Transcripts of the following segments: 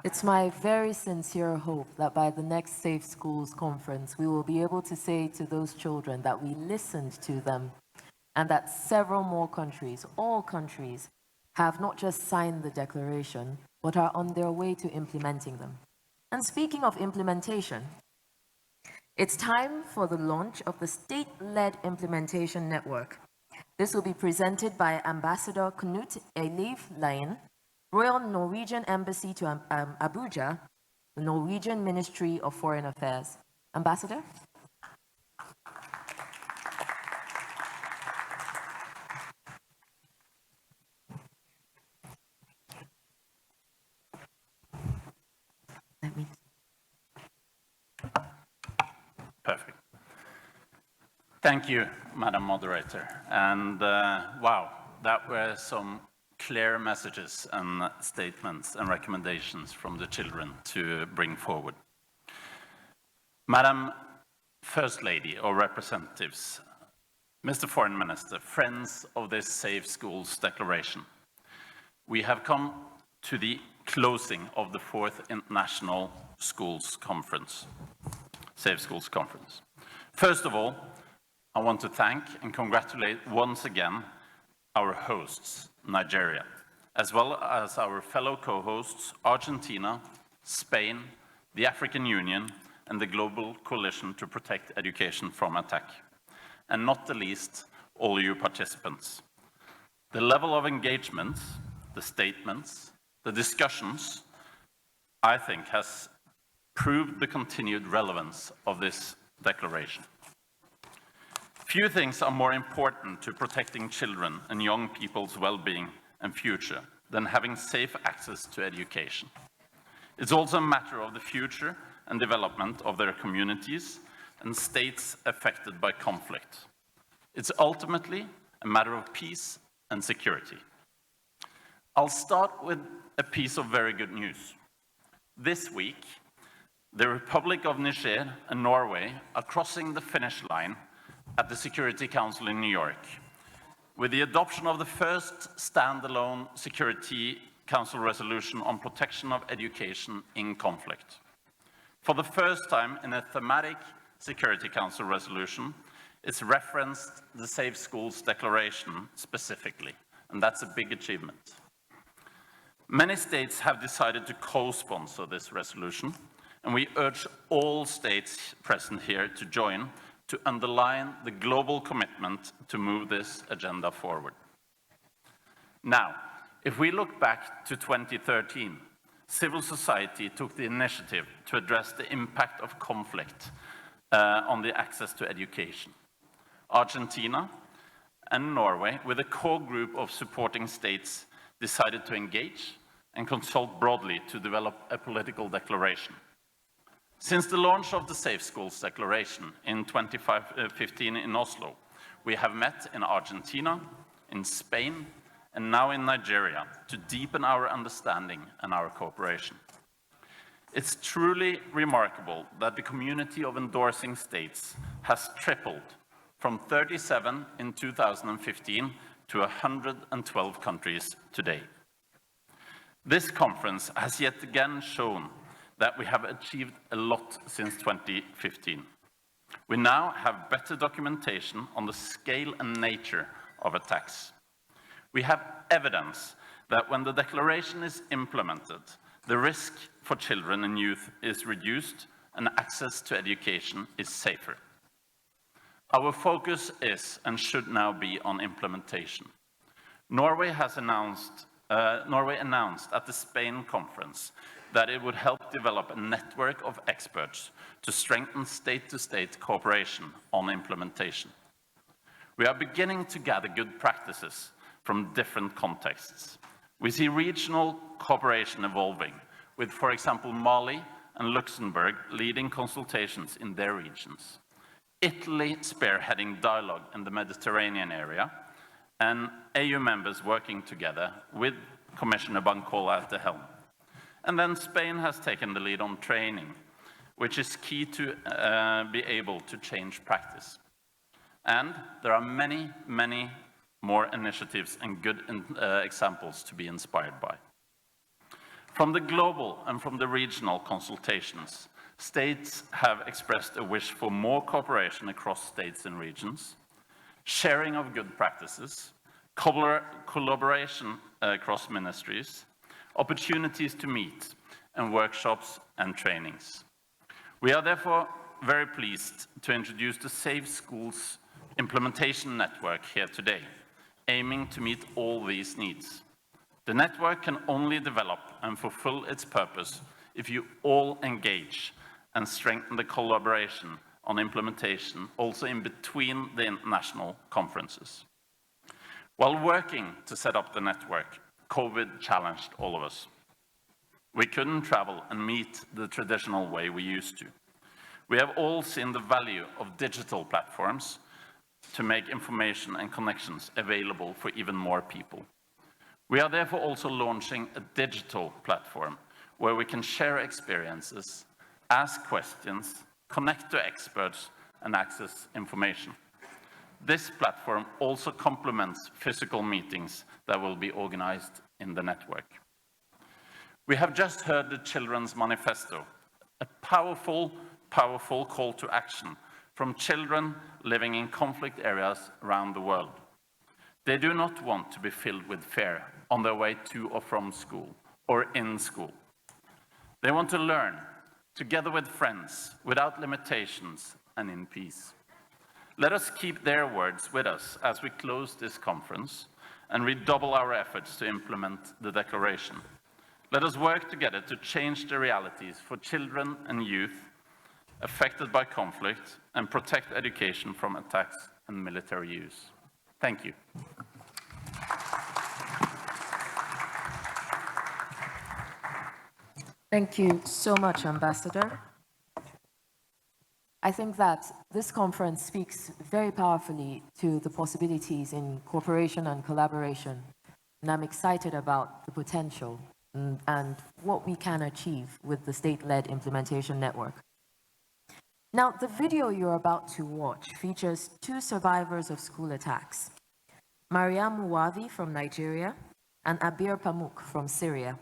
It's my very sincere hope that by the next Safe Schools conference, we will be able to say to those children that we listened to them and that several more countries, all countries, have not just signed the declaration, but are on their way to implementing them. And speaking of implementation, it's time for the launch of the State-Led Implementation Network. This will be presented by Ambassador Knut Eiliv Lein, Royal Norwegian Embassy to Abuja, the Norwegian Ministry of Foreign Affairs. Ambassador? Perfect. Thank you, Madam Moderator. And wow, that were some clear messages and statements and recommendations from the children to bring forward. Madam First Lady or representatives, Mr. Foreign Minister, friends of this Safe Schools Declaration, we have come to the closing of the 4th International Schools Conference, Safe Schools Conference. First of all, I want to thank and congratulate once again our hosts, Nigeria, as well as our fellow co-hosts, Argentina, Spain, the African Union, and the Global Coalition to Protect Education from Attack, and not the least, all you participants. The level of engagement, the statements, the discussions, I think has proved the continued relevance of this declaration. Few things are more important to protecting children and young people's well-being and future than having safe access to education. It's also a matter of the future and development of their communities and states affected by conflict. It's ultimately a matter of peace and security. I'll start with a piece of very good news. This week, the Republic of Niger and Norway are crossing the finish line at the Security Council in New York, with the adoption of the first standalone Security Council resolution on protection of education in conflict. For the first time in a thematic Security Council resolution, it's referenced the Safe Schools Declaration specifically, and that's a big achievement. Many states have decided to co-sponsor this resolution, and we urge all states present here to join to underline the global commitment to move this agenda forward. Now, if we look back to 2013, civil society took the initiative to address the impact of conflict on the access to education. Argentina and Norway, with a core group of supporting states, decided to engage and consult broadly to develop a political declaration. Since the launch of the Safe Schools Declaration in 2015 in Oslo, we have met in Argentina, in Spain, and now in Nigeria to deepen our understanding and our cooperation. It's truly remarkable that the community of endorsing states has tripled from 37 in 2015 to 112 countries today. This conference has yet again shown that we have achieved a lot since 2015. We now have better documentation on the scale and nature of attacks. We have evidence that when the declaration is implemented, the risk for children and youth is reduced and access to education is safer. Our focus is and should now be on implementation. Norway announced at the Spain conference that it would help develop a network of experts to strengthen state-to-state cooperation on implementation. We are beginning to gather good practices from different contexts. We see regional cooperation evolving, with, for example, Mali and Luxembourg leading consultations in their regions, Italy spearheading dialogue in the Mediterranean area, and EU members working together with Commissioner Bancola at the helm. And then Spain has taken the lead on training, which is key to be able to change practice. And there are many, many more initiatives and good examples to be inspired by. From the global and from the regional consultations, states have expressed a wish for more cooperation across states and regions, sharing of good practices, collaboration across ministries, opportunities to meet, and workshops and trainings. We are therefore very pleased to introduce the Safe Schools Implementation Network here today, aiming to meet all these needs. The network can only develop and fulfill its purpose if you all engage and strengthen the collaboration on implementation, also in between the international conferences. While working to set up the network, COVID challenged all of us. We couldn't travel and meet the traditional way we used to. We have all seen the value of digital platforms to make information and connections available for even more people. We are therefore also launching a digital platform where we can share experiences, ask questions, connect to experts, and access information. This platform also complements physical meetings that will be organized in the network. We have just heard the Children's Manifesto, a powerful call to action from children living in conflict areas around the world. They do not want to be filled with fear on their way to or from school or in school. They want to learn together with friends, without limitations and in peace. Let us keep their words with us as we close this conference and redouble our efforts to implement the declaration. Let us work together to change the realities for children and youth affected by conflict and protect education from attacks and military use. Thank you. Thank you so much, Ambassador. I think that this conference speaks very powerfully to the possibilities in cooperation and collaboration, and I'm excited about the potential and what we can achieve with the state-led implementation network. Now, the video you're about to watch features two survivors of school attacks, Mariam Muwavi from Nigeria and Abir Pamuk from Syria.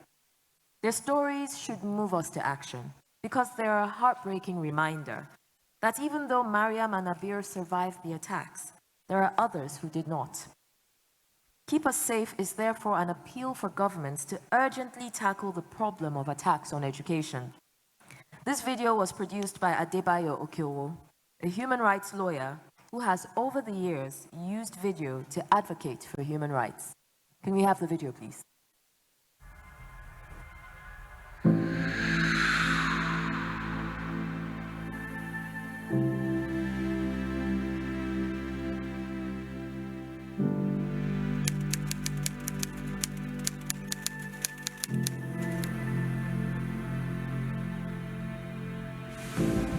Their stories should move us to action because they're a heartbreaking reminder that even though Mariam and Abir survived the attacks, there are others who did not. Keep Us Safe is therefore an appeal for governments to urgently tackle the problem of attacks on education. This video was produced by Adebayo Okiowo, a human rights lawyer who has over the years used video to advocate for human rights. Can we have the video, please?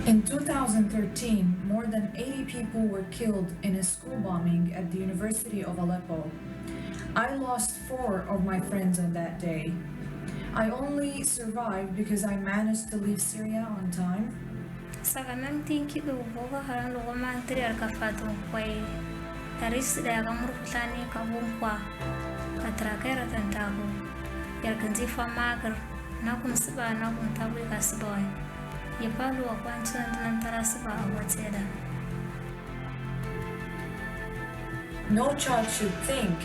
In 2013, more than 80 people were killed in a school bombing at the University of Aleppo. I lost 4 of my friends on that day. I only survived because I managed to leave Syria on time. No child should think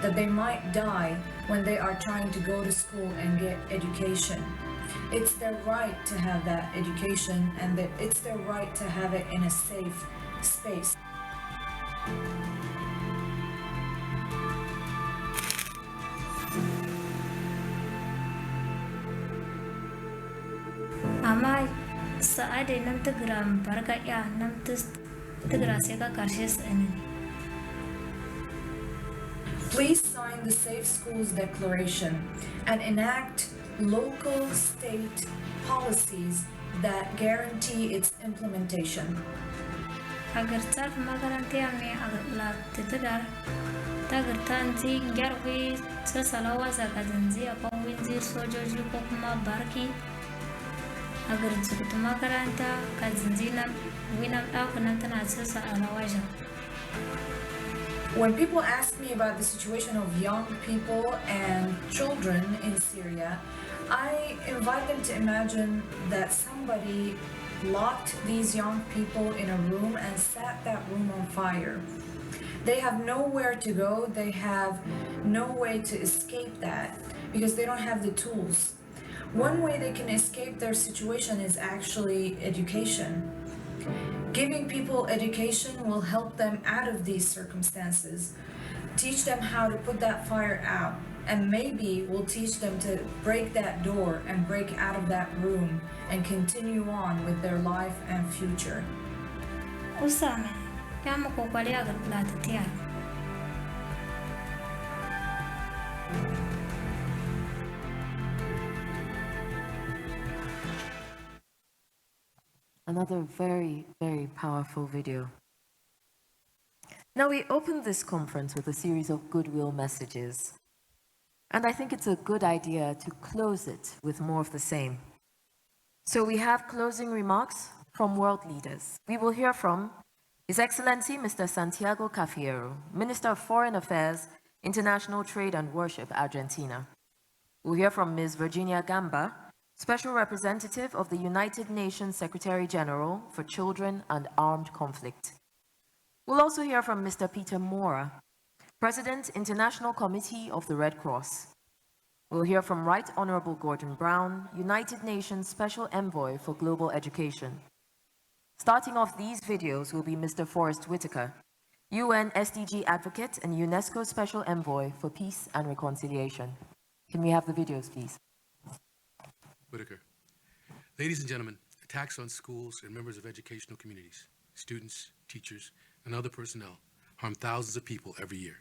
that they might die when they are trying to go to school and get education. It's their right to have that education, and it's their right to have it in a safe space. Ama saade nam tegram barga ya nam tegra seka karshes eneni. Please sign the Safe Schools Declaration and enact local state policies that guarantee its implementation. Agar taf magarante ame la tetedar tagartanzi garwi sasalawa zakadinzi apa winzi sojoji ko kuma barki agar zukutu magaranta kazinzi nam winam aku nam tana sasa alawaja. When people ask me about the situation of young people and children in Syria, I invite them to imagine that somebody locked these young people in a room and set that room on fire. They have nowhere to go, they have no way to escape that because they don't have the tools. One way they can escape their situation is actually education. Giving people education will help them out of these circumstances, teach them how to put that fire out, and maybe will teach them to break that door and break out of that room and continue on with their life and future. Usame, yamo ko kwali agar plata tiar. Another very, very powerful video. Now, we opened this conference with a series of goodwill messages, and I think it's a good idea to close it with more of the same. So we have closing remarks from world leaders. We will hear from His Excellency Mr. Santiago Cafiero, Minister of Foreign Affairs, International Trade and Worship, Argentina. We'll hear from Ms. Virginia Gamba, Special Representative of the United Nations Secretary General for Children and Armed Conflict. We'll also hear from Mr. Peter Maurer, President, International Committee of the Red Cross. We'll hear from Right Honorable Gordon Brown, United Nations Special Envoy for Global Education. Starting off these videos will be Mr. Forrest Whittaker, UN SDG Advocate and UNESCO Special Envoy for Peace and Reconciliation. Can we have the videos, please? Whittaker. Ladies and gentlemen, attacks on schools and members of educational communities, students, teachers, and other personnel harm thousands of people every year.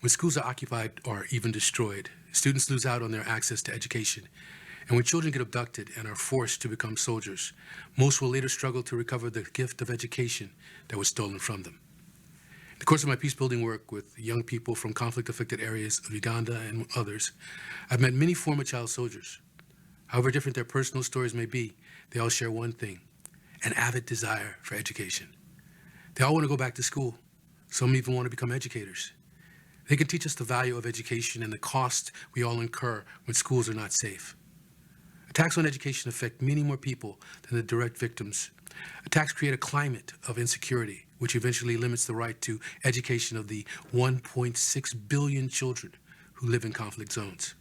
When schools are occupied or even destroyed, students lose out on their access to education. And when children get abducted and are forced to become soldiers, most will later struggle to recover the gift of education that was stolen from them. In the course of my peace-building work with young people from conflict-affected areas of Uganda and others, I've met many former child soldiers. However different their personal stories may be, they all share one thing: an avid desire for education. They all want to go back to school. Some even want to become educators. They can teach us the value of education and the cost we all incur when schools are not safe. Attacks on education affect many more people than the direct victims. Attacks create a climate of insecurity, which eventually limits the right to education of the 1.6 billion children who live in conflict zones.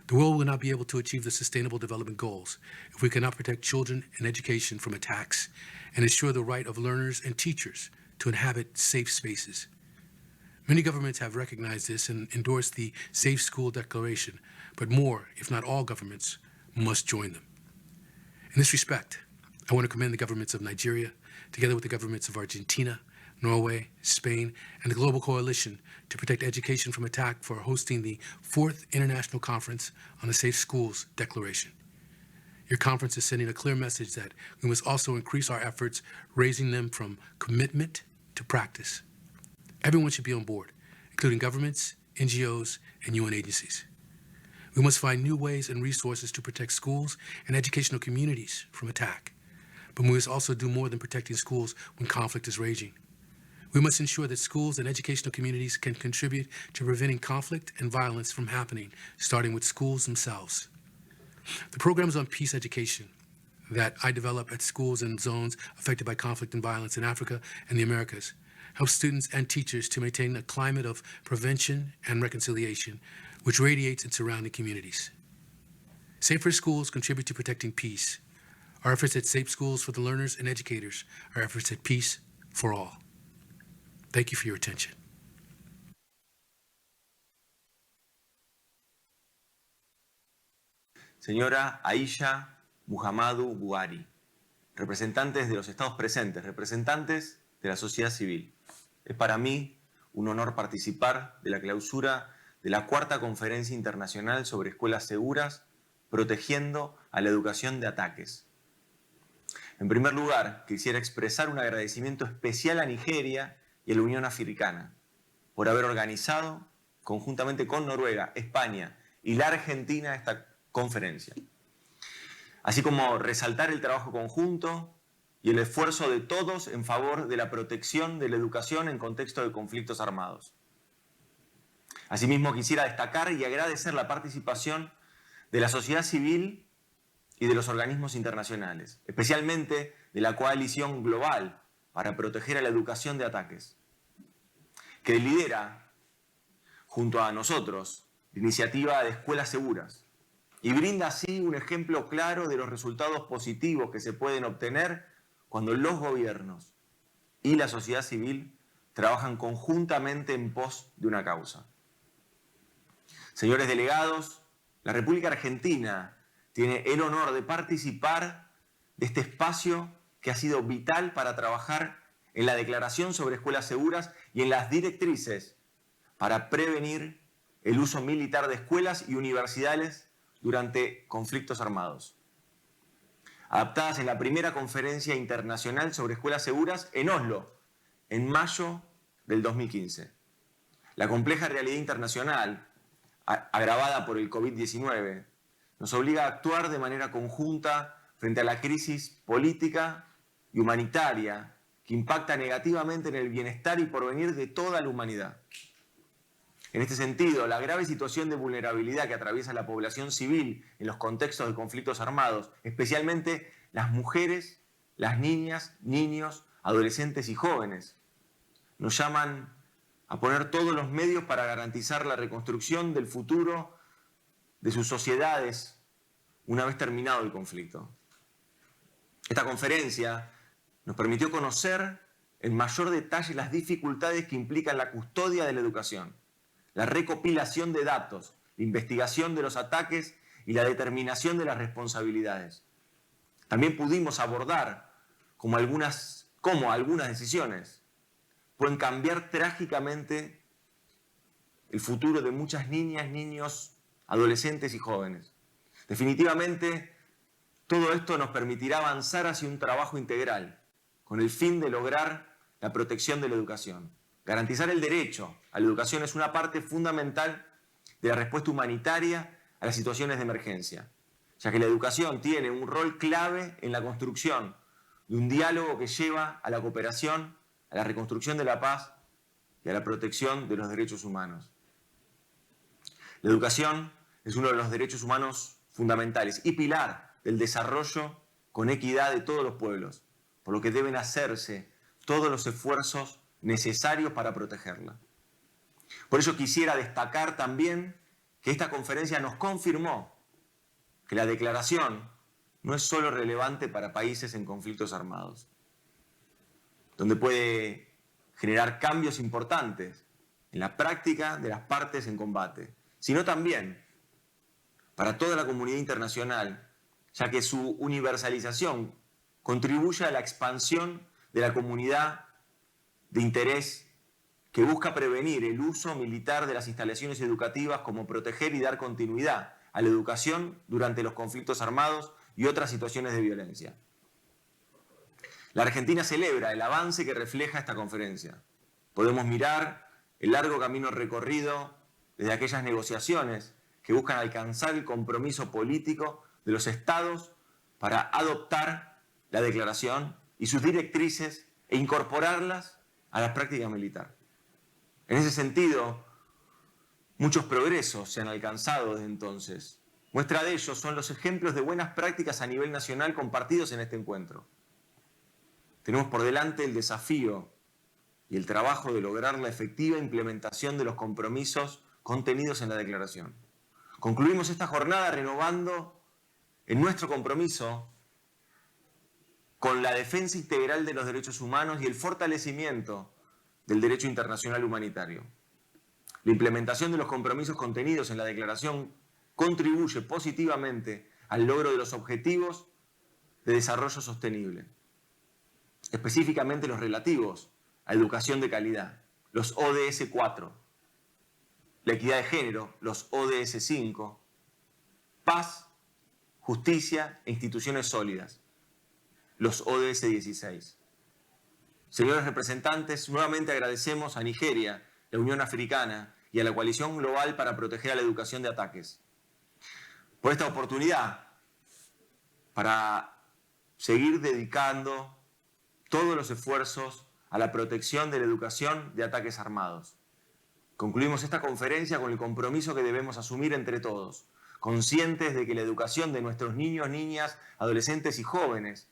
The world will not be able to achieve the Sustainable Development Goals if we cannot protect children and education from attacks and ensure the right of learners and teachers to inhabit safe spaces. Many governments have recognized this and endorsed the Safe School Declaration, but more, if not all governments, must join them. In this respect, I want to commend the governments of Nigeria, together with the governments of Argentina, Norway, Spain, and the Global Coalition to Protect Education from Attack for hosting the 4th International Conference on the Safe Schools Declaration. Your conference is sending a clear message that we must also increase our efforts, raising them from commitment to practice. Everyone should be on board, including governments, NGOs, and UN agencies. We must find new ways and resources to protect schools and educational communities from attack. But we must also do more than protecting schools when conflict is raging. We must ensure that schools and educational communities can contribute to preventing conflict and violence from happening, starting with schools themselves. The programs on peace education that I develop at schools and zones affected by conflict and violence in Africa and the Americas help students and teachers to maintain a climate of prevention and reconciliation, which radiates in surrounding communities. Safer schools contribute to protecting peace. Our efforts at Safe Schools for the learners and educators are efforts at peace for all. Thank you for your attention. Señora Aisha, Muhammadu, Buhari, representantes de los estados presentes, representantes de la sociedad civil. Es para mí un honor participar de la clausura de la 4ª Conferencia Internacional sobre Escuelas Seguras, protegiendo a la educación de ataques. En primer lugar, quisiera expresar un agradecimiento especial a Nigeria y a la Unión Africana por haber organizado, conjuntamente con Noruega, España y la Argentina, esta conferencia. Así como resaltar el trabajo conjunto y el esfuerzo de todos en favor de la protección de la educación en contexto de conflictos armados. Asimismo, quisiera destacar y agradecer la participación de la sociedad civil y de los organismos internacionales, especialmente de la Coalición Global para proteger a la educación de ataques, que lidera, junto a nosotros, la iniciativa de escuelas seguras y brinda así un ejemplo claro de los resultados positivos que se pueden obtener cuando los gobiernos y la sociedad civil trabajan conjuntamente en pos de una causa. Señores delegados, la República Argentina tiene el honor de participar de este espacio que ha sido vital para trabajar en la Declaración sobre Escuelas Seguras y en las directrices para prevenir el uso militar de escuelas y universidades durante conflictos armados, adaptadas en la primera conferencia internacional sobre escuelas seguras en Oslo, en mayo del 2015. La compleja realidad internacional, agravada por el COVID-19, nos obliga a actuar de manera conjunta frente a la crisis política y humanitaria que impacta negativamente en el bienestar y porvenir de toda la humanidad. En este sentido, la grave situación de vulnerabilidad que atraviesa la población civil en los contextos de conflictos armados, especialmente las mujeres, las niñas, niños, adolescentes y jóvenes, nos llaman a poner todos los medios para garantizar la reconstrucción del futuro de sus sociedades una vez terminado el conflicto. Esta conferencia nos permitió conocer en mayor detalle las dificultades que implican la custodia de la educación, la recopilación de datos, la investigación de los ataques y la determinación de las responsabilidades. También pudimos abordar cómo algunas decisiones pueden cambiar trágicamente el futuro de muchas niñas, niños, adolescentes y jóvenes. Definitivamente, todo esto nos permitirá avanzar hacia un trabajo integral, con el fin de lograr la protección de la educación. Garantizar el derecho a la educación es una parte fundamental de la respuesta humanitaria a las situaciones de emergencia, ya que la educación tiene un rol clave en la construcción de un diálogo que lleva a la cooperación, a la reconstrucción de la paz y a la protección de los derechos humanos. La educación es uno de los derechos humanos fundamentales y pilar del desarrollo con equidad de todos los pueblos, por lo que deben hacerse todos los esfuerzos necesarios para protegerla. Por ello quisiera destacar también que esta conferencia nos confirmó que la declaración no es solo relevante para países en conflictos armados, donde puede generar cambios importantes en la práctica de las partes en combate, sino también para toda la comunidad internacional, ya que su universalización contribuye a la expansión de la comunidad de interés que busca prevenir el uso militar de las instalaciones educativas, como proteger y dar continuidad a la educación durante los conflictos armados y otras situaciones de violencia. La Argentina celebra el avance que refleja esta conferencia. Podemos mirar el largo camino recorrido desde aquellas negociaciones que buscan alcanzar el compromiso político de los estados para adoptar la declaración y sus directrices e incorporarlas a la práctica militar. En ese sentido, muchos progresos se han alcanzado desde entonces. Muestra de ello son los ejemplos de buenas prácticas a nivel nacional compartidos en este encuentro. Tenemos por delante el desafío y el trabajo de lograr la efectiva implementación de los compromisos contenidos en la declaración. Concluimos esta jornada renovando en nuestro compromiso con la defensa integral de los derechos humanos y el fortalecimiento del derecho internacional humanitario. La implementación de los compromisos contenidos en la declaración contribuye positivamente al logro de los objetivos de desarrollo sostenible, específicamente los relativos a educación de calidad, los ODS 4, la equidad de género, los ODS 5, paz, justicia e instituciones sólidas, los ODS 16. Señores representantes, nuevamente agradecemos a Nigeria, la Unión Africana y a la Coalición Global para proteger a la educación de ataques por esta oportunidad para seguir dedicando todos los esfuerzos a la protección de la educación de ataques armados. Concluimos esta conferencia con el compromiso que debemos asumir entre todos, conscientes de que la educación de nuestros niños, niñas, adolescentes y jóvenes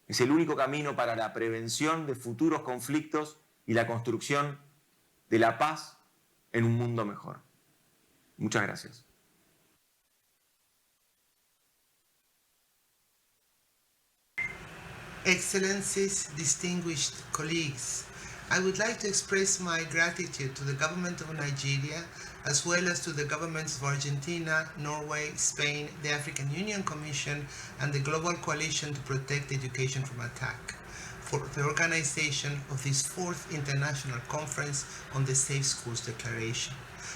es el único camino para la prevención de futuros conflictos y la construcción de la paz en un mundo mejor. Muchas gracias. Excellencies, distinguished colleagues, I would like to express my gratitude to the government of Nigeria, as well as to the governments of Argentina, Norway, Spain, the African Union Commission, and the Global Coalition to Protect Education from Attack, for the organization of this 4th International Conference on the Safe Schools Declaration.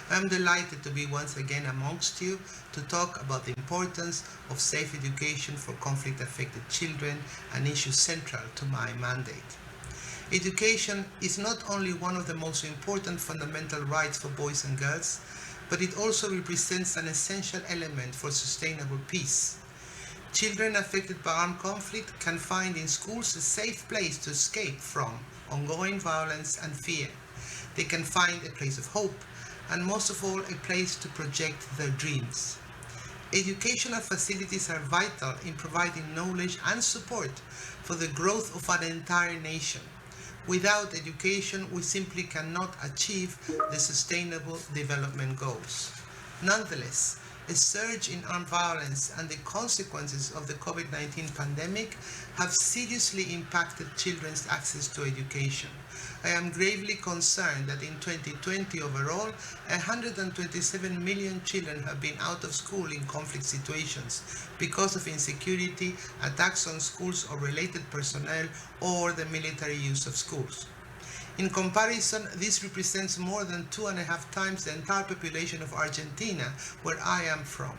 I am delighted to be once again amongst you to talk about the importance of safe education for conflict-affected children, an issue central to my mandate. Education is not only one of the most important fundamental rights for boys and girls, but it also represents an essential element for sustainable peace. Children affected by armed conflict can find in schools a safe place to escape from ongoing violence and fear. They can find a place of hope, and most of all, a place to project their dreams. Educational facilities are vital in providing knowledge and support for the growth of an entire nation. Without education, we simply cannot achieve the sustainable development goals. Nonetheless, a surge in armed violence and the consequences of the COVID-19 pandemic have seriously impacted children's access to education. I am gravely concerned that in 2020 overall, 127 million children have been out of school in conflict situations because of insecurity, attacks on schools or related personnel, or the military use of schools. In comparison, this represents more than 2.5 times the entire population of Argentina, where I am from.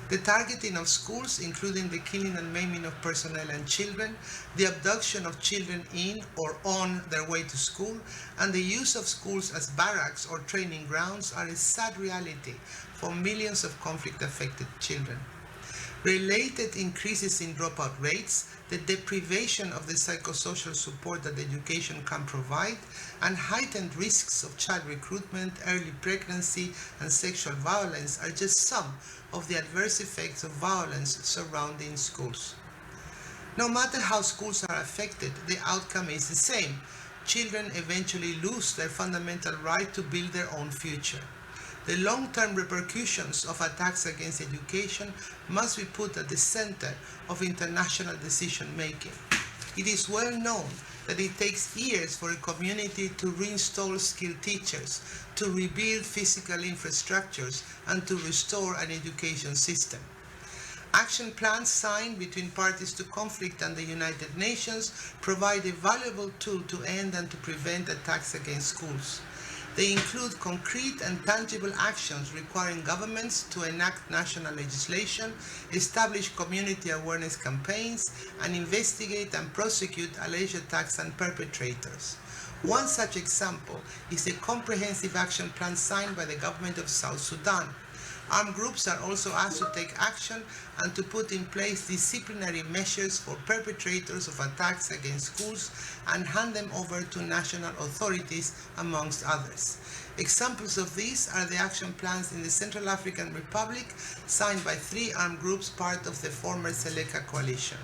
The targeting of schools, including the killing and maiming of personnel and children, the abduction of children in or on their way to school, and the use of schools as barracks or training grounds are a sad reality for millions of conflict-affected children. Related increases in dropout rates, the deprivation of the psychosocial support that education can provide, and heightened risks of child recruitment, early pregnancy, and sexual violence are just some of the adverse effects of violence surrounding schools. No matter how schools are affected, the outcome is the same. Children eventually lose their fundamental right to build their own future. The long-term repercussions of attacks against education must be put at the center of international decision-making. It is well known that it takes years for a community to reinstall skilled teachers, to rebuild physical infrastructures, and to restore an education system. Action plans signed between parties to conflict and the United Nations provide a valuable tool to end and to prevent attacks against schools. They include concrete and tangible actions requiring governments to enact national legislation, establish community awareness campaigns, and investigate and prosecute alleged attacks and perpetrators. One such example is the comprehensive action plan signed by the government of South Sudan. Armed groups are also asked to take action and to put in place disciplinary measures for perpetrators of attacks against schools and hand them over to national authorities, amongst others. Examples of these are the action plans in the Central African Republic, signed by 3 armed groups part of the former Seleka coalition.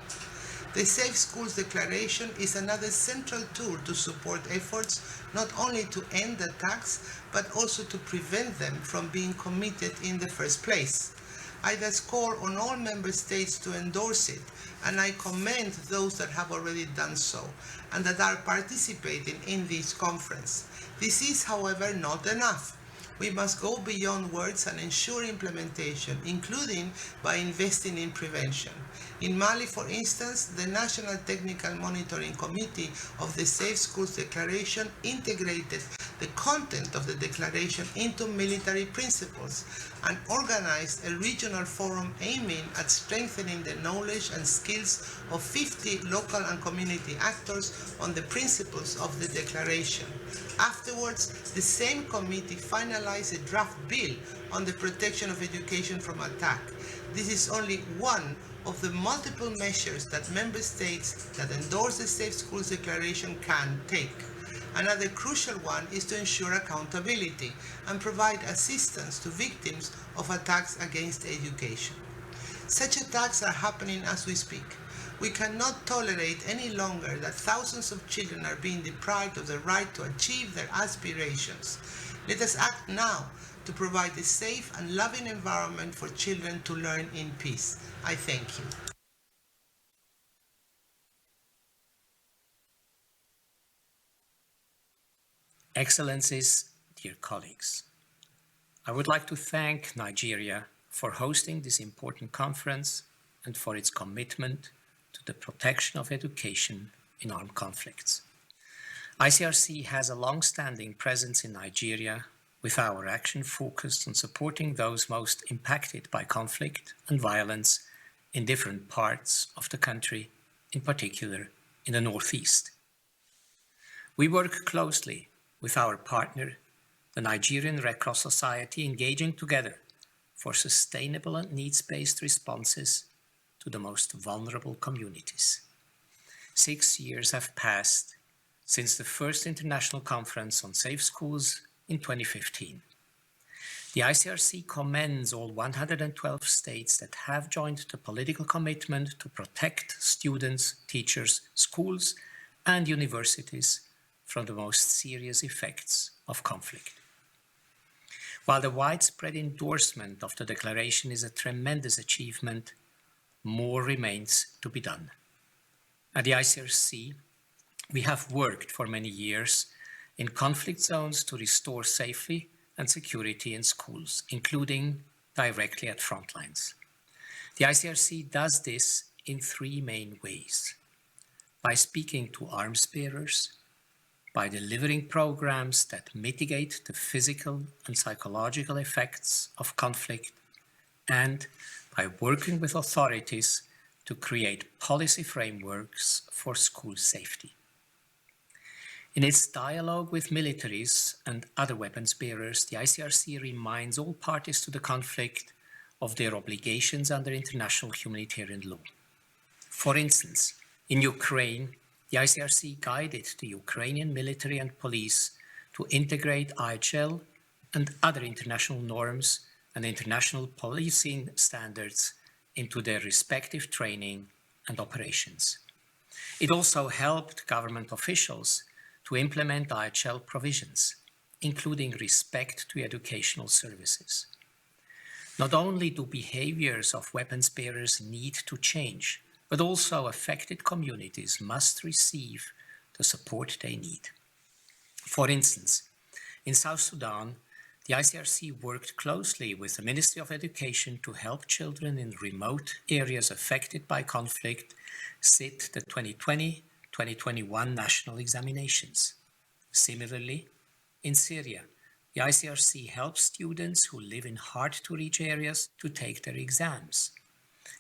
The Safe Schools Declaration is another central tool to support efforts not only to end attacks, but also to prevent them from being committed in the first place. I thus call on all member states to endorse it, and I commend those that have already done so, and that are participating in this conference. This is, however, not enough. We must go beyond words and ensure implementation, including by investing in prevention. In Mali, for instance, the National Technical Monitoring Committee of the Safe Schools Declaration integrated the content of the declaration into military principles and organized a regional forum aiming at strengthening the knowledge and skills of 50 local and community actors on the principles of the declaration. Afterwards, the same committee finalized a draft bill on the protection of education from attack. this is only one of the multiple measures that member states that endorse the Safe Schools Declaration can take. Another crucial one is to ensure accountability and provide assistance to victims of attacks against education. Such attacks are happening as we speak. We cannot tolerate any longer that thousands of children are being deprived of the right to achieve their aspirations. Let us act now to provide a safe and loving environment for children to learn in peace. I thank you. Excellencies, dear colleagues, I would like to thank Nigeria for hosting this important conference and for its commitment to the protection of education in armed conflicts. ICRC has a long-standing presence in Nigeria, with our action focused on supporting those most impacted by conflict and violence in different parts of the country, in particular in the Northeast. We work closely with our partner, the Nigerian Red Cross Society, engaging together for sustainable and needs-based responses to the most vulnerable communities. 6 years have passed since the first international conference on safe schools in 2015. The ICRC commends all 112 states that have joined the political commitment to protect students, teachers, schools, and universities from the most serious effects of conflict. While the widespread endorsement of the declaration is a tremendous achievement, more remains to be done. At the ICRC, we have worked for many years in conflict zones to restore safety and security in schools, including directly at front lines. The ICRC does this in three main ways: by speaking to arms bearers, by delivering programs that mitigate the physical and psychological effects of conflict, and by working with authorities to create policy frameworks for school safety. In its dialogue with militaries and other weapons bearers, the ICRC reminds all parties to the conflict of their obligations under international humanitarian law. For instance, in Ukraine, the ICRC guided the Ukrainian military and police to integrate IHL and other international norms and international policing standards into their respective training and operations. It also helped government officials to implement IHL provisions, including respect to educational services. Not only do behaviors of weapons bearers need to change, but also affected communities must receive the support they need. For instance, in South Sudan, the ICRC worked closely with the Ministry of Education to help children in remote areas affected by conflict sit the 2020-2021 national examinations. Similarly, in Syria, the ICRC helps students who live in hard-to-reach areas to take their exams.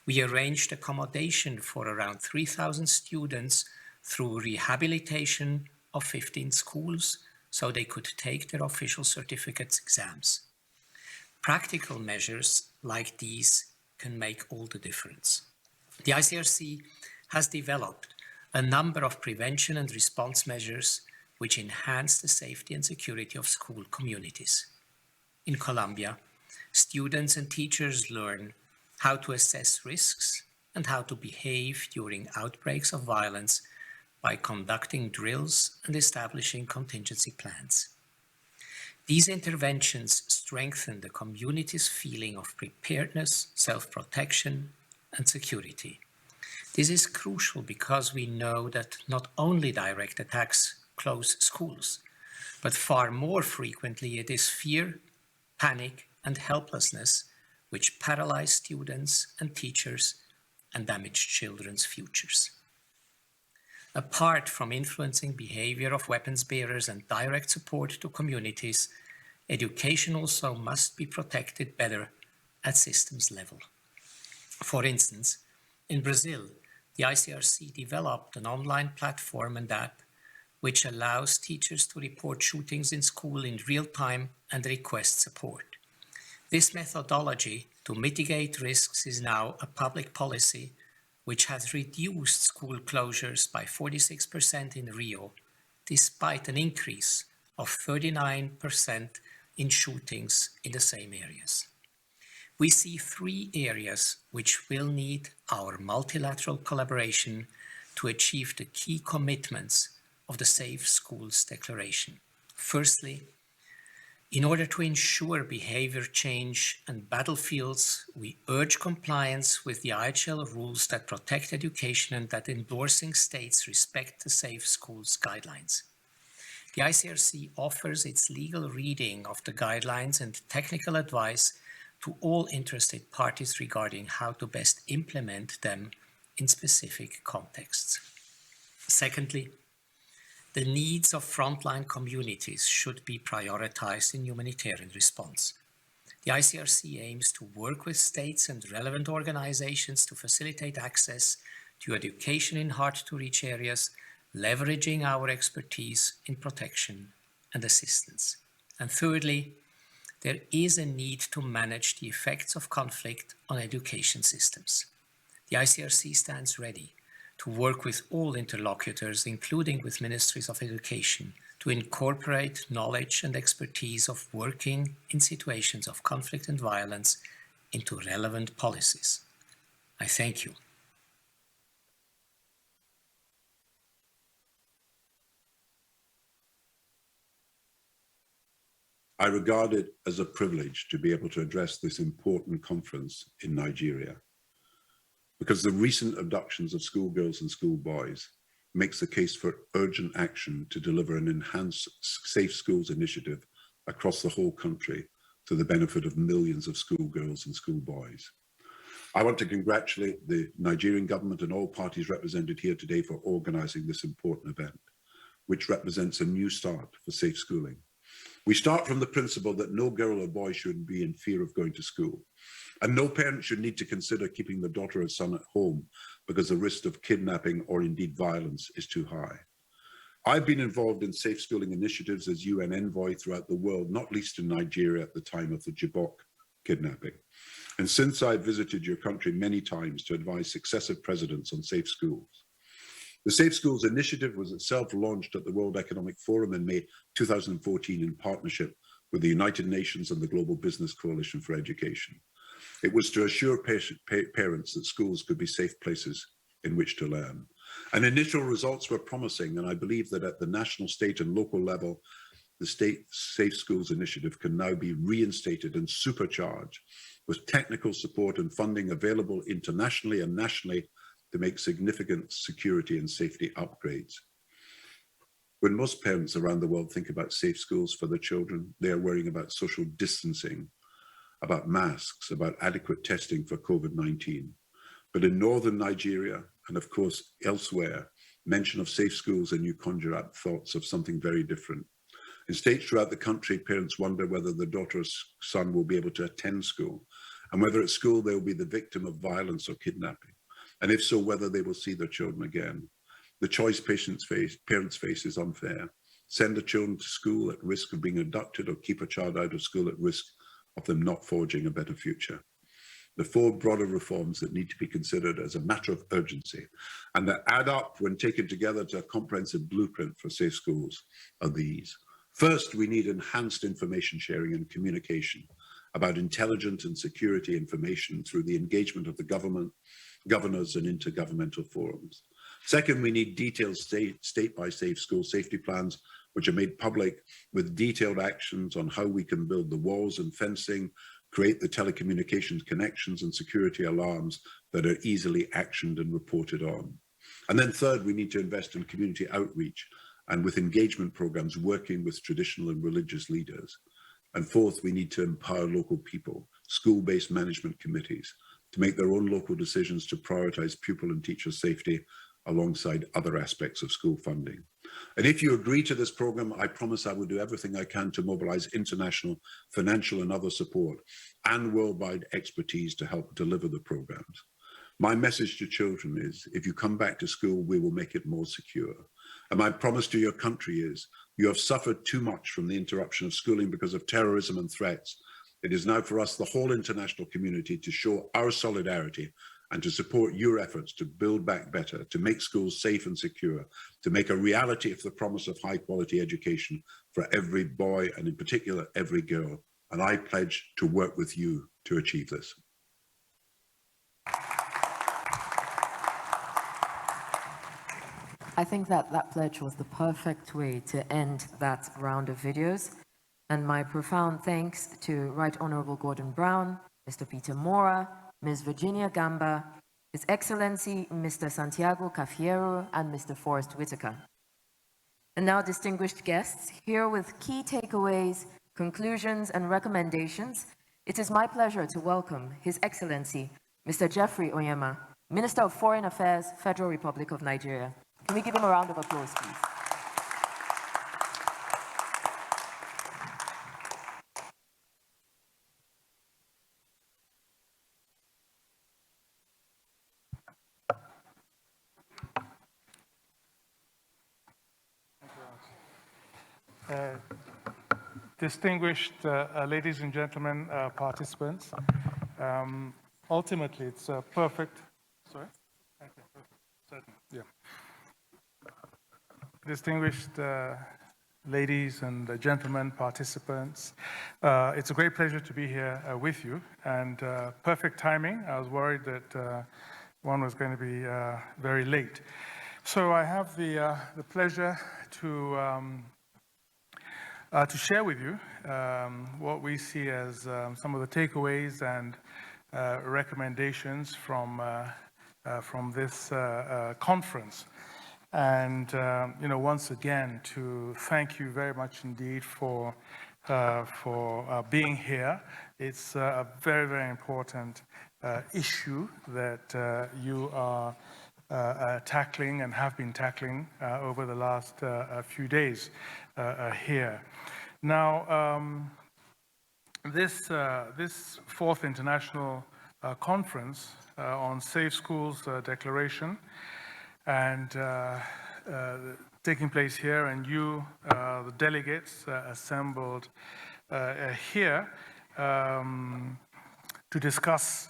We arranged accommodation for around 3,000 students through rehabilitation of 15 schools so they could take their official certificates exams. Practical measures like these can make all the difference. The ICRC has developed a number of prevention and response measures which enhance the safety and security of school communities. In Colombia, students and teachers learn how to assess risks and how to behave during outbreaks of violence by conducting drills and establishing contingency plans. These interventions strengthen the community's feeling of preparedness, self-protection, and security. This is crucial because we know that not only direct attacks close schools, but far more frequently it is fear, panic, and helplessness which paralyze students and teachers and damage children's futures. Apart from influencing behavior of weapons bearers and direct support to communities, education also must be protected better at systems level. For instance, in Brazil, the ICRC developed an online platform and app which allows teachers to report shootings in school in real time and request support. This methodology to mitigate risks is now a public policy which has reduced school closures by 46% in Rio, despite an increase of 39% in shootings in the same areas. We see 3 areas which will need our multilateral collaboration to achieve the key commitments of the Safe Schools Declaration. Firstly, in order to ensure behavior change and battlefields, we urge compliance with the IHL rules that protect education and that endorsing states respect the Safe Schools guidelines. The ICRC offers its legal reading of the guidelines and technical advice to all interested parties regarding how to best implement them in specific contexts. Secondly, the needs of frontline communities should be prioritized in humanitarian response. The ICRC aims to work with states and relevant organizations to facilitate access to education in hard-to-reach areas, leveraging our expertise in protection and assistance. And thirdly, there is a need to manage the effects of conflict on education systems. The ICRC stands ready to work with all interlocutors, including with ministries of education, to incorporate knowledge and expertise of working in situations of conflict and violence into relevant policies. I thank you. I regard it as a privilege to be able to address this important conference in Nigeria, because the recent abductions of schoolgirls and schoolboys makes the case for urgent action to deliver an enhanced Safe Schools initiative across the whole country to the benefit of millions of schoolgirls and schoolboys. I want to congratulate the Nigerian government and all parties represented here today for organizing this important event, which represents a new start for safe schooling. We start from the principle that no girl or boy should be in fear of going to school, and no parent should need to consider keeping the daughter or son at home because the risk of kidnapping or indeed violence is too high. I've been involved in safe schooling initiatives as UN Envoy throughout the world, not least in Nigeria at the time of the Chibok kidnapping. And since I've visited your country many times to advise successive presidents on safe schools. The Safe Schools initiative was itself launched at the World Economic Forum in May 2014 in partnership with the United Nations and the Global Business Coalition for Education. It was to assure parents that schools could be safe places in which to learn. And initial results were promising, and I believe that at the national, state and local level, the State Safe Schools initiative can now be reinstated and supercharged with technical support and funding available internationally and nationally to make significant security and safety upgrades. When most parents around the world think about safe schools for their children, they are worrying about social distancing, about masks, about adequate testing for COVID-19. But in northern Nigeria, and of course elsewhere, mention of safe schools and you conjure up thoughts of something very different. In states throughout the country, parents wonder whether their daughter or son will be able to attend school, and whether at school they will be the victim of violence or kidnapping. And if so, whether they will see their children again. The choice parents face is unfair. Send their children to school at risk of being abducted, or keep a child out of school at risk of them not forging a better future. The 4 broader reforms that need to be considered as a matter of urgency and that add up when taken together to a comprehensive blueprint for safe schools are these. First, we need enhanced information sharing and communication about intelligence and security information through the engagement of the government, governors and intergovernmental forums. Second, we need detailed state-by-state school safety plans, which are made public with detailed actions on how we can build the walls and fencing, create the telecommunications connections and security alarms that are easily actioned and reported on. And then third, we need to invest in community outreach and with engagement programs working with traditional and religious leaders. And fourth, we need to empower local people, school-based management committees, to make their own local decisions to prioritize pupil and teacher safety alongside other aspects of school funding. And if you agree to this program, I promise I will do everything I can to mobilize international, financial and other support and worldwide expertise to help deliver the programs. My message to children is, if you come back to school, we will make it more secure. And my promise to your country is, you have suffered too much from the interruption of schooling because of terrorism and threats. It is now for us, the whole international community, to show our solidarity and to support your efforts to build back better, to make schools safe and secure, to make a reality of the promise of high quality education for every boy and in particular every girl. And I pledge to work with you to achieve this. I think that that pledge was the perfect way to end that round of videos. And my profound thanks to Right Honorable Gordon Brown, Mr. Peter Maurer, Ms. Virginia Gamba, His Excellency Mr. Santiago Cafiero, and Mr. Forrest Whittaker. And now, distinguished guests, here with key takeaways, conclusions, and recommendations, it is my pleasure to welcome His Excellency Mr. Geoffrey Onyeama, Minister of Foreign Affairs, Federal Republic of Nigeria. Can we give him a round of applause, please? Distinguished ladies and gentlemen, participants, ultimately it's a perfect, sorry? Okay, perfect. Certainly, yeah. Distinguished ladies and gentlemen, participants, it's a great pleasure to be here with you, and perfect timing. I was worried that one was going to be very late. So I have the pleasure to share with you what we see as some of the takeaways and recommendations from this conference. And once again, to thank you very much indeed for being here. It's a very, very important issue that you are tackling and have been tackling over the last few days here. Now, this fourth international conference on Safe Schools Declaration and taking place here, and you, the delegates assembled here to discuss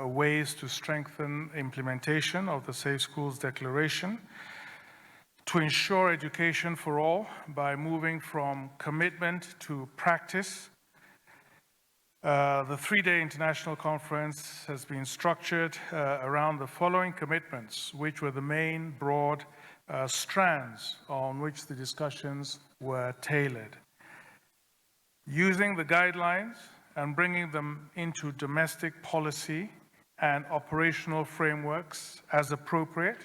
ways to strengthen implementation of the Safe Schools Declaration, to ensure education for all by moving from commitment to practice. The three-day international conference has been structured around the following commitments, which were the main broad strands on which the discussions were tailored. Using the guidelines and bringing them into domestic policy and operational frameworks as appropriate.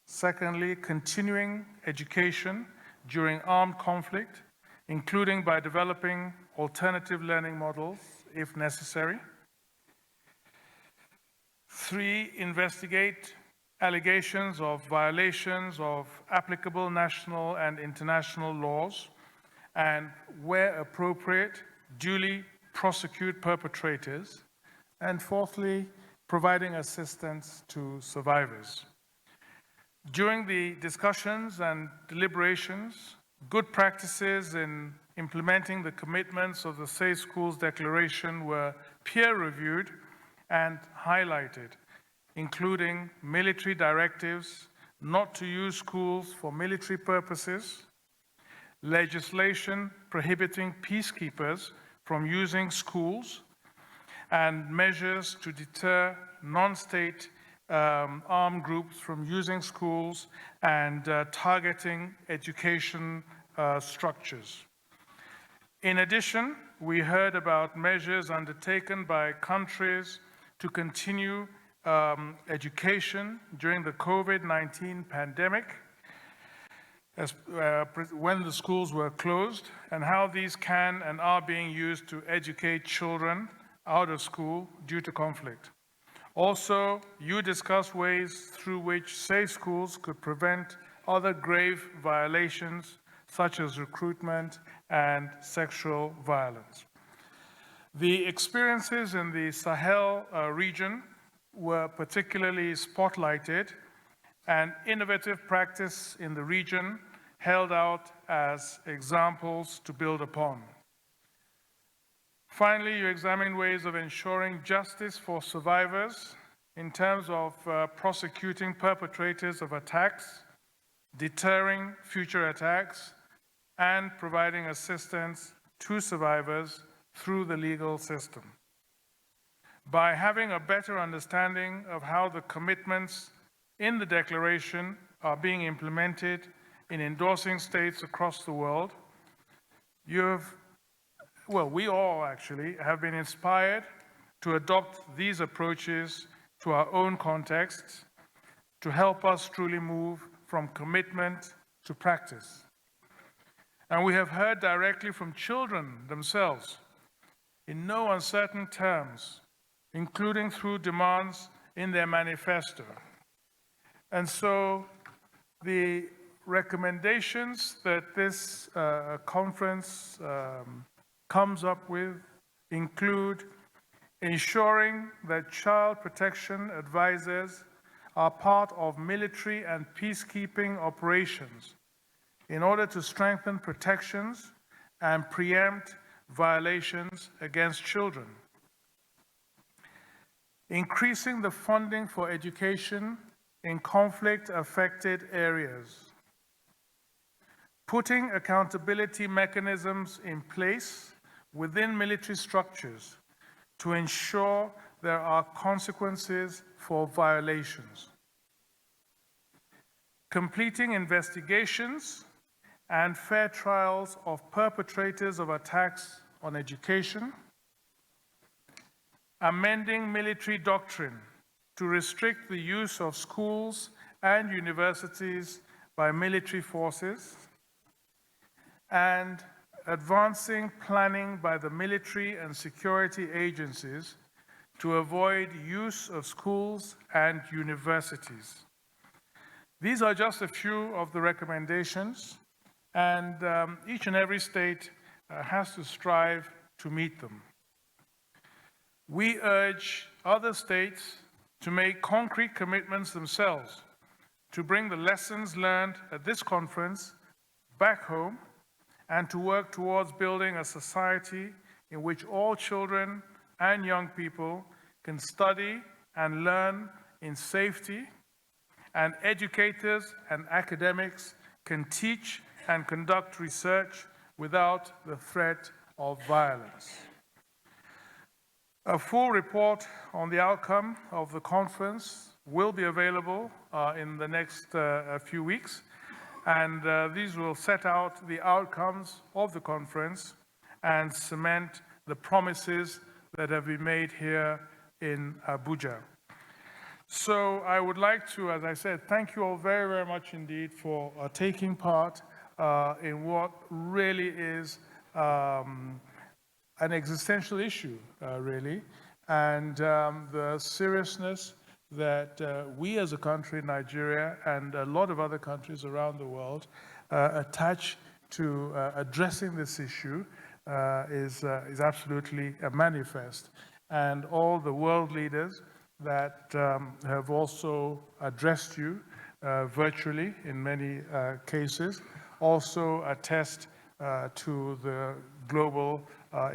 Secondly, continuing education during armed conflict, including by developing alternative learning models if necessary. 3, investigate allegations of violations of applicable national and international laws, and where appropriate, duly prosecute perpetrators. And fourthly, providing assistance to survivors. During the discussions and deliberations, good practices in implementing the commitments of the Safe Schools Declaration were peer-reviewed and highlighted, including military directives not to use schools for military purposes, legislation prohibiting peacekeepers from using schools, and measures to deter non-state armed groups from using schools and targeting education structures. In addition, we heard about measures undertaken by countries to continue education during the COVID-19 pandemic, when the schools were closed, and how these can and are being used to educate children out of school due to conflict. Also, you discussed ways through which safe schools could prevent other grave violations such as recruitment and sexual violence. The experiences in the Sahel region were particularly spotlighted, and innovative practice in the region held out as examples to build upon. Finally, you examined ways of ensuring justice for survivors in terms of prosecuting perpetrators of attacks, deterring future attacks, and providing assistance to survivors through the legal system. By having a better understanding of how the commitments in the declaration are being implemented in endorsing states across the world, we all actually have been inspired to adopt these approaches to our own contexts to help us truly move from commitment to practice. And we have heard directly from children themselves in no uncertain terms, including through demands in their manifesto. And so the recommendations that this conference comes up with include ensuring that child protection advisors are part of military and peacekeeping operations in order to strengthen protections and preempt violations against children. Increasing the funding for education in conflict-affected areas. Putting accountability mechanisms in place within military structures to ensure there are consequences for violations. Completing investigations and fair trials of perpetrators of attacks on education. Amending military doctrine to restrict the use of schools and universities by military forces. And advancing planning by the military and security agencies to avoid use of schools and universities. These are just a few of the recommendations, and each and every state has to strive to meet them. We urge other states to make concrete commitments themselves to bring the lessons learned at this conference back home and to work towards building a society in which all children and young people can study and learn in safety, and educators and academics can teach and conduct research without the threat of violence. A full report on the outcome of the conference will be available in the next few weeks, and these will set out the outcomes of the conference and cement the promises that have been made here in Abuja. So I would like to, as I said, thank you all very, very much indeed for taking part in what really is an existential issue, really, and the seriousness that we as a country, Nigeria, and a lot of other countries around the world attach to addressing this issue is absolutely manifest. And all the world leaders that have also addressed you virtually in many cases also attest to the global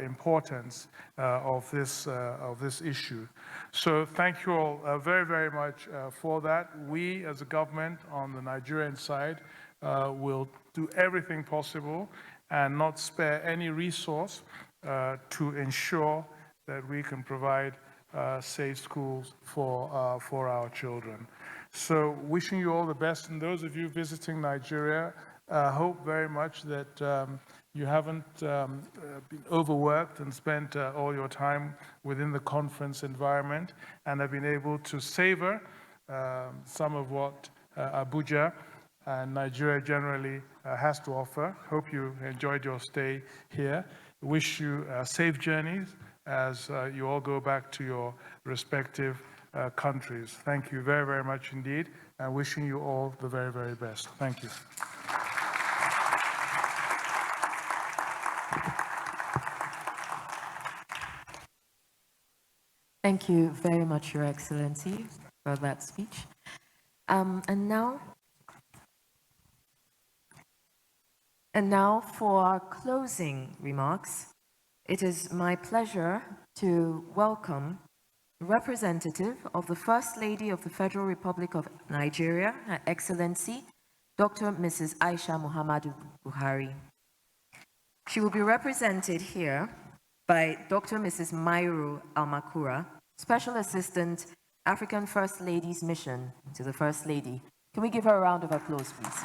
importance of this issue. So thank you all very, very much for that. We as a government on the Nigerian side will do everything possible and not spare any resource to ensure that we can provide safe schools for our children. So wishing you all the best, and those of you visiting Nigeria, hope very much that you haven't been overworked and spent all your time within the conference environment and have been able to savor some of what Abuja and Nigeria generally has to offer. Hope you enjoyed your stay here. Wish you safe journeys as you all go back to your respective countries. Thank you very, very much indeed, and wishing you all the very, very best. Thank you. Thank you very much, Your Excellency, for that speech. And now for our closing remarks, It is my pleasure to welcome representative of the First Lady of the Federal Republic of Nigeria, Her Excellency, Dr. Mrs. Aisha Muhammadu Buhari. She will be represented here by Dr. Mrs. Maurer Almakura, Special Assistant, African First Lady's Mission to the First Lady. Can we give her a round of applause, please?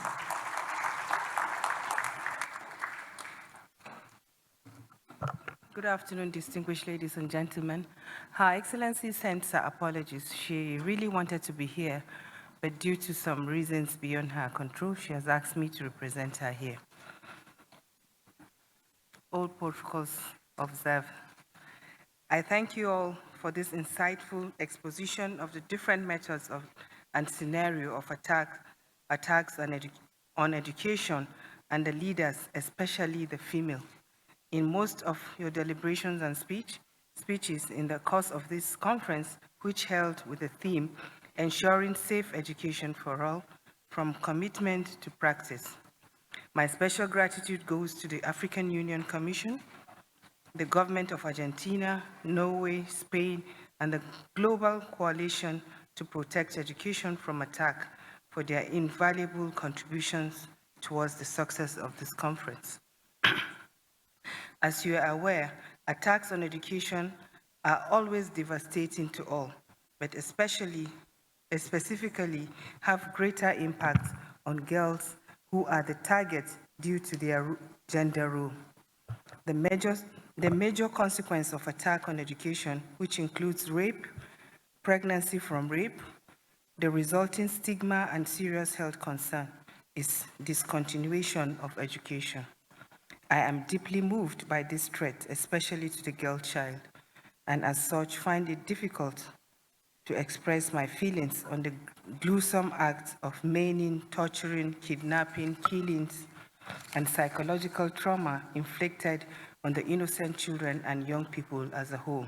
Good afternoon, distinguished ladies and gentlemen. Her Excellency sends her apologies. She really wanted to be here, but due to some reasons beyond her control, she has asked me to represent her here. All protocols observed. I thank you all for this insightful exposition of the different methods of and scenario of attacks on education and the leaders, especially the female. In most of your deliberations and speeches in the course of this conference, which held with the theme, Ensuring Safe Education for All, from Commitment to Practice. My special gratitude goes to the African Union Commission, the government of Argentina, Norway, Spain, and the Global Coalition to Protect Education from Attack for their invaluable contributions towards the success of this conference. As you are aware, attacks on education are always devastating to all, but specifically have greater impact on girls who are the targets due to their gender role. The major consequence of attack on education, which includes rape, pregnancy from rape, the resulting stigma and serious health concern, is discontinuation of education. I am deeply moved by this threat, especially to the girl child, and as such find it difficult to express my feelings on the gruesome acts of maiming, torturing, kidnapping, killings, and psychological trauma inflicted on the innocent children and young people as a whole.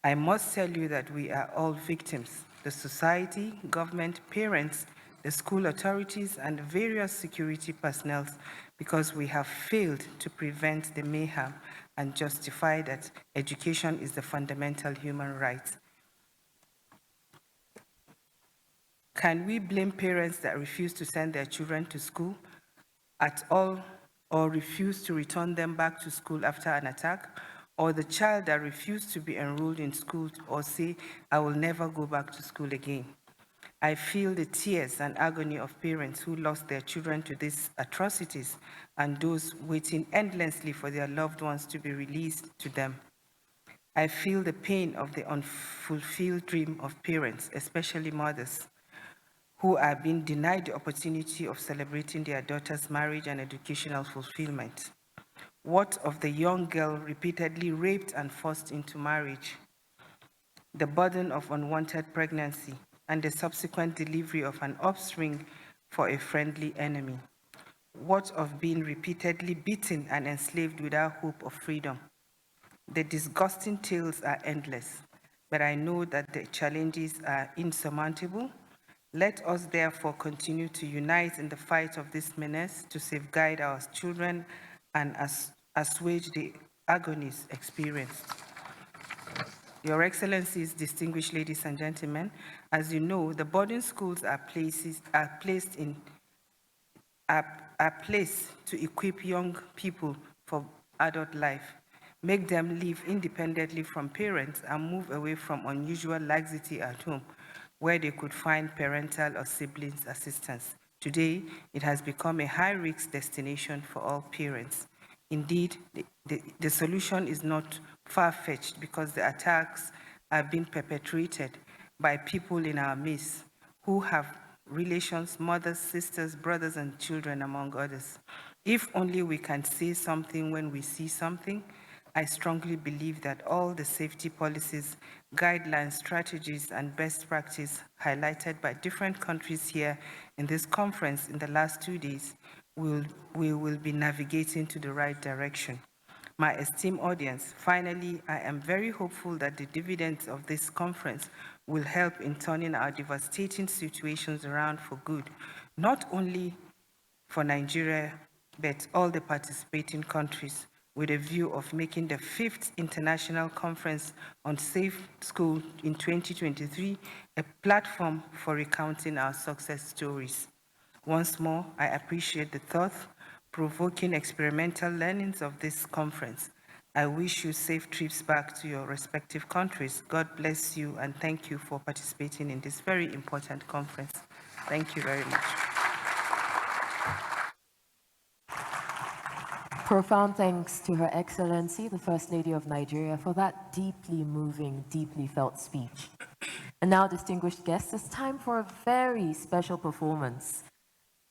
I must tell you that we are all victims. The society, government, parents, the school authorities, and various security personnel, because we have failed to prevent the mayhem and justify that education is the fundamental human right. Can we blame parents that refuse to send their children to school at all, or refuse to return them back to school after an attack, or the child that refused to be enrolled in school or say, I will never go back to school again? I feel the tears and agony of parents who lost their children to these atrocities and those waiting endlessly for their loved ones to be released to them. I feel the pain of the unfulfilled dream of parents, especially mothers, who are being denied the opportunity of celebrating their daughter's marriage and educational fulfillment. What of the young girl repeatedly raped and forced into marriage? The burden of unwanted pregnancy and the subsequent delivery of an offspring for a friendly enemy? What of being repeatedly beaten and enslaved without hope of freedom? The disgusting tales are endless, but I know that the challenges are insurmountable. Let us therefore continue to unite in the fight of this menace to safeguard our children and assuage the agonies experienced. Your Excellencies, distinguished ladies and gentlemen, as you know, the boarding schools are placed to equip young people for adult life, make them live independently from parents, and move away from unusual laxity at home, where they could find parental or siblings assistance. Today, it has become a high-risk destination for all parents. Indeed, the solution is not far-fetched because the attacks are being perpetrated by people in our midst who have relations, mothers, sisters, brothers, and children, among others. If only we can say something when we see something, I strongly believe that all the safety policies, guidelines, strategies, and best practice highlighted by different countries here in this conference in the last 2 days we will be navigating to the right direction. My esteemed audience, finally, I am very hopeful that the dividends of this conference will help in turning our devastating situations around for good, not only for Nigeria, but all the participating countries, with a view of making the 5th International Conference on Safe School in 2023 a platform for recounting our success stories. Once more, I appreciate the thought-provoking experimental learnings of this conference. I wish you safe trips back to your respective countries. God bless you, and thank you for participating in this very important conference. Thank you very much. Profound thanks to Her Excellency, the First Lady of Nigeria, for that deeply moving, deeply felt speech. And now, distinguished guests, it's time for a very special performance.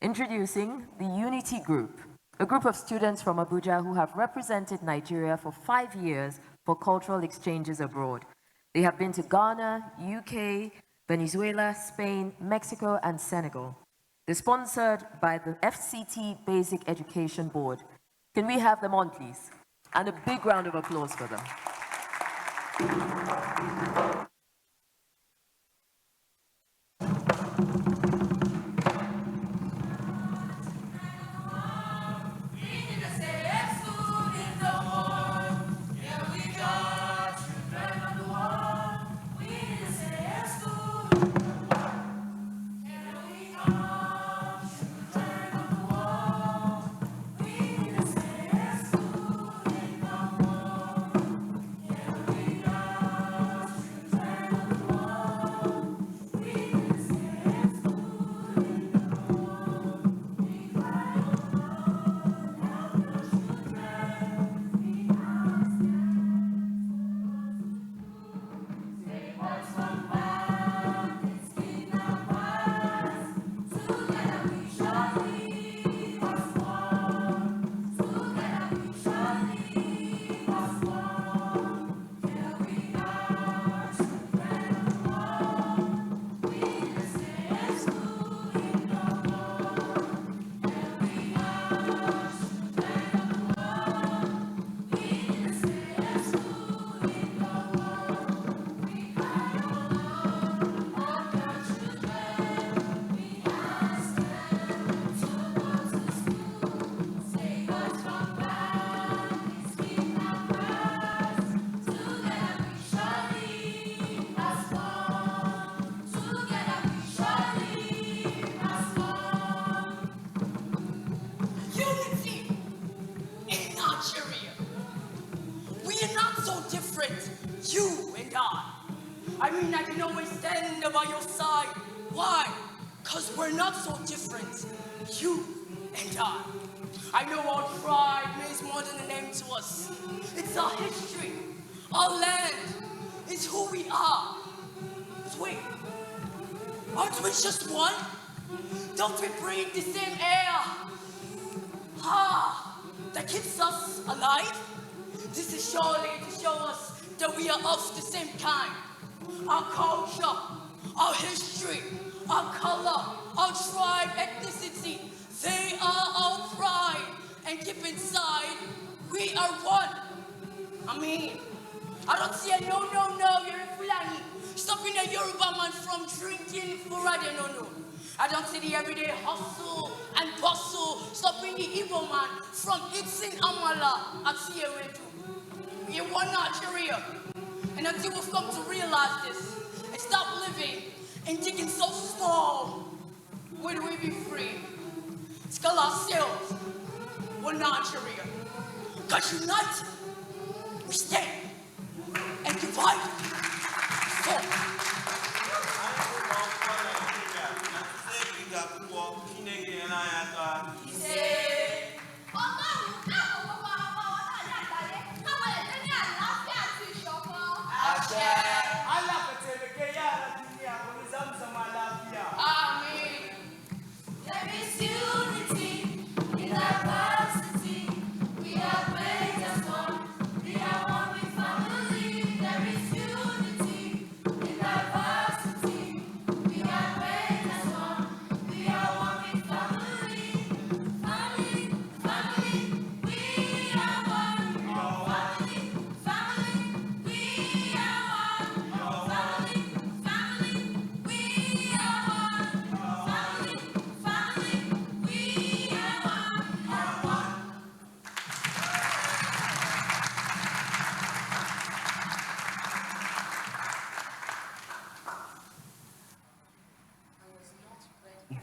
Introducing the Unity Group, a group of students from Abuja who have represented Nigeria for 5 years for cultural exchanges abroad. They have been to Ghana, UK, Venezuela, Spain, Mexico, and Senegal. They're sponsored by the FCT Basic Education Board. Can we have them on, please? And a big round of applause for them. Just one? Don't we breathe the same air? That keeps us alive? This is surely to show us that we are of the same kind. Our culture, our history, our color, our tribe, ethnicity, they are our pride. And deep inside, we are one. I mean, I don't see a no, you're a Fulani. Stopping a Yoruba man from drinking Furade, no. I don't see the everyday hustle and bustle stopping the Igbo man from eating amala at Sierra. We are one Nigeria. And until we've come to realize this and stop living and thinking so small, will we be free? Let's call ourselves one Nigeria. Because united, we stand and divided. In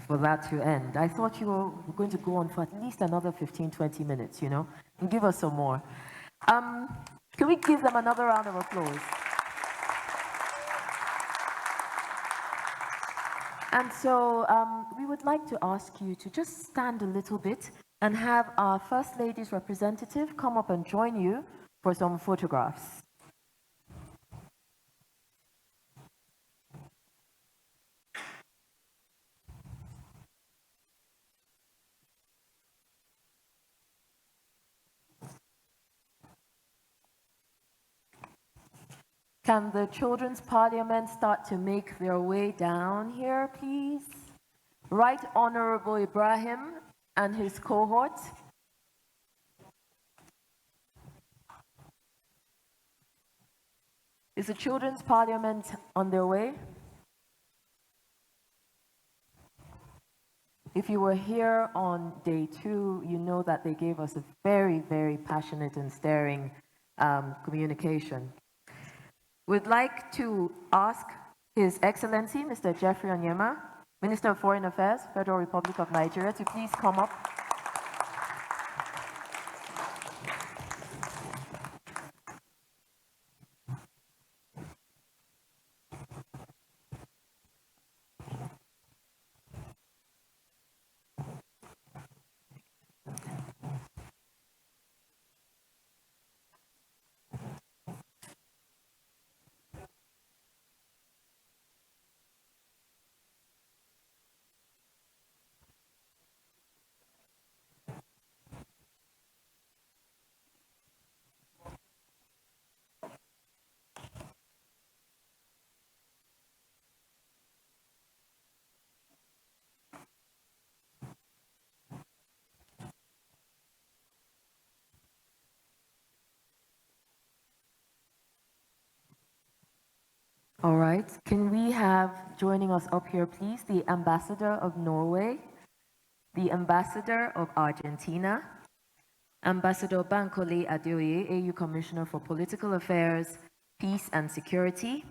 for that to end. I thought you were going to go on for at least another 15, 20 minutes, you know, and give us some more. Can we give them another round of applause? And so we would like to ask you to just stand a little bit and have our First Lady's representative come up and join you for some photographs. Can the Children's Parliament start to make their way down here, please? Right Honorable Ibrahim and his cohort. Is the Children's Parliament on their way? If you were here on day 2, you know that they gave us a very, very passionate and stirring communication. We'd like to ask His Excellency, Mr. Geoffrey Onyeama, Minister of Foreign Affairs, Federal Republic of Nigeria, to please come up. All right, can we have joining us up here, please, the Ambassador of Norway, the Ambassador of Argentina, Ambassador Bankole Adeoye, AU Commissioner for Political Affairs, Peace and Security,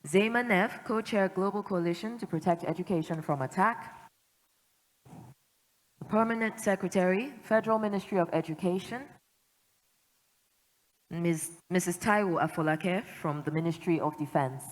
Zayma Neff, Co-Chair Global Coalition to Protect Education from Attack, the Permanent Secretary, Federal Ministry of Education, Mrs. Taiwo Afolake from the Ministry of Defense.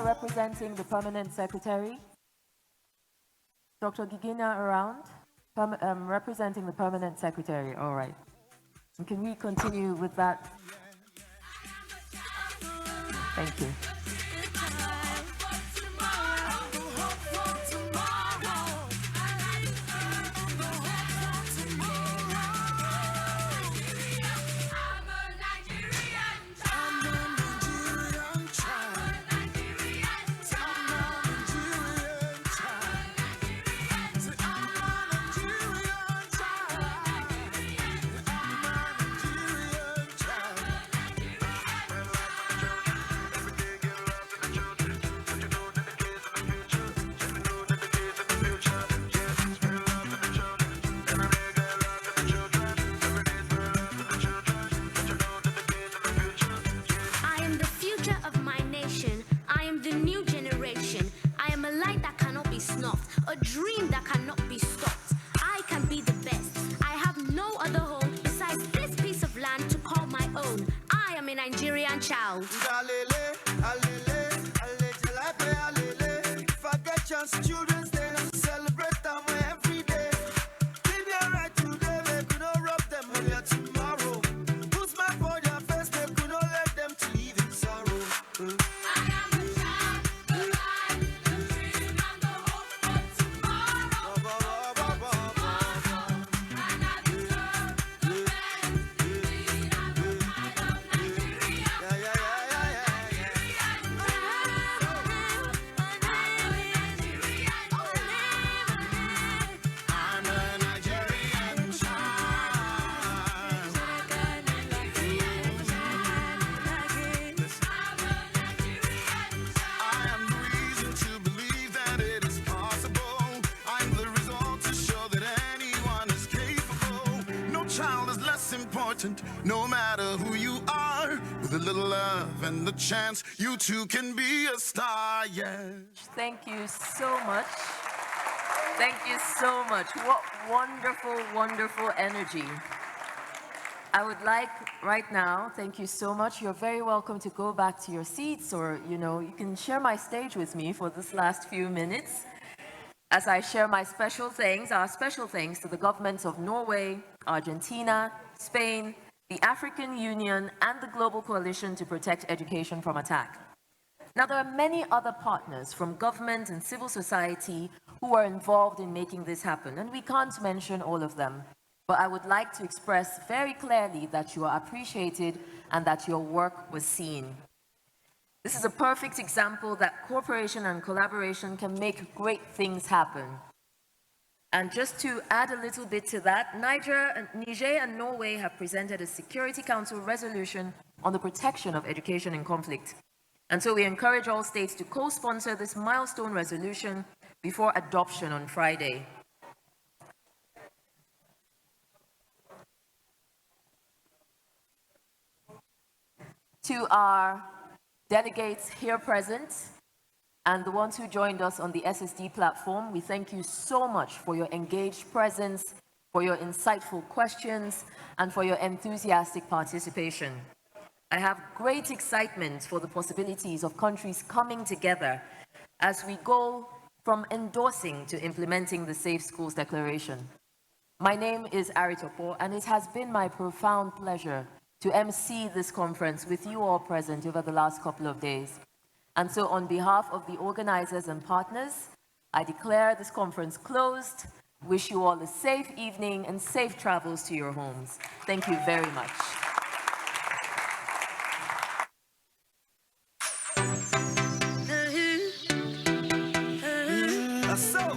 Representing the Permanent Secretary. Dr. Gigina around, representing the Permanent Secretary. All right. And can we continue with that? Thank you. out. If I get chance, children's day, and celebrate them every day. Live your right today, we could not rob them of their tomorrow. Who's my for their face, we could not let them to live in sorrow. I am a child, the light, the dream, and the hope for tomorrow. And I deserve the best, the lead, and the pride of Nigeria. I'm a Nigerian child. I am the reason to believe that it is possible. I'm the result to show that anyone is capable. No child is less important, no matter who you are. With a little love and the chance, you too can be a star, yeah. Thank you so much. Thank you so much. What wonderful, wonderful energy. I would like right now, thank you so much. You're very welcome to go back to your seats, or, you can share my stage with me for this last few minutes as I share my special thanks, our special thanks to the governments of Norway, Argentina, Spain, the African Union, and the Global Coalition to Protect Education from Attack. Now, there are many other partners from government and civil society who are involved in making this happen, and we can't mention all of them. But I would like to express very clearly that you are appreciated and that your work was seen. This is a perfect example that cooperation and collaboration can make great things happen. And just to add a little bit to that, Niger and Norway have presented a Security Council resolution on the protection of education in conflict. And so we encourage all states to co-sponsor this milestone resolution before adoption on Friday. To our delegates here present and the ones who joined us on the SSD platform, we thank you so much for your engaged presence, for your insightful questions, and for your enthusiastic participation. I have great excitement for the possibilities of countries coming together as we go from endorsing to implementing the Safe Schools Declaration. My name is Aritopo, and it has been my profound pleasure to MC this conference with you all present over the last couple of days. And so on behalf of the organizers and partners, I declare this conference closed. Wish you all a safe evening and safe travels to your homes. Thank you very much. So